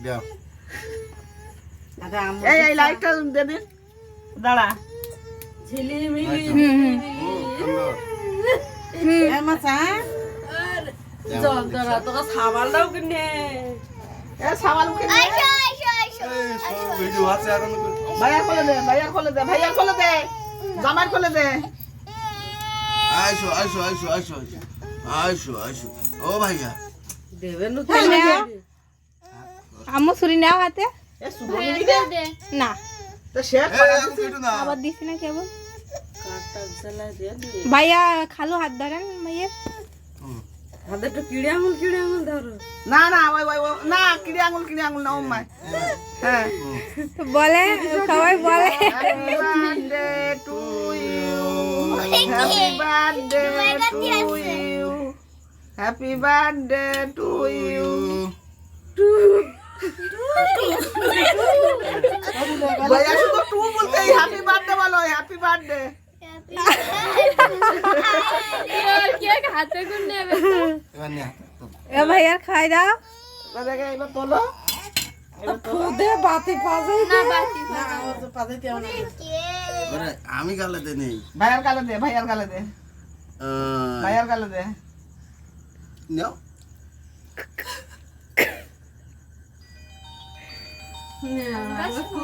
দাও এই লাইটটা দে দিন দাঁড়া ঝিলিমিলি সুন্দর জল ধরা তোকে সাবালটাও কিনে এ সাবাল মুখে নিয়ে এই সব ভিডিও আছে এখন ভাইয়া খোলে দে ভাইয়া খোলে দে জামার খোলে দে আইসো আইসো আইসো আইসো আইসো আইসো ও ভাইয়া দেবে না আম্মু ছুরি নাও হাতে এ সুবনি দিবে না তো শেয়ার এই করা আমি কেটু না আবার দিছি না কেবল কাটা জ্বালা দিয়ে ভাইয়া খালু হাত ধরেন ভাইয়া হাতে একটু কিড়ে আঙুল ধরো না না ওই না কিড়ি আঙুল না ওম্মা হ্যাঁ তো বলে সবাই বলে happy birthday to you happy birthday to you happy birthday to you ভাইয়া শুধু টু বলতে হ্যাপি বার্থডে বলো হ্যাপি বার্থডে হাতে গুন নেবে এবার নিয়ে এ ভাইয়ার খাই দাও এবার তোলো খুদে বাতি পাজে না বাতি পাজাইতে না আরে আমি গালাতে নেই ভাইয়ার গালে দে ভাইয়ার গালে দে নাও না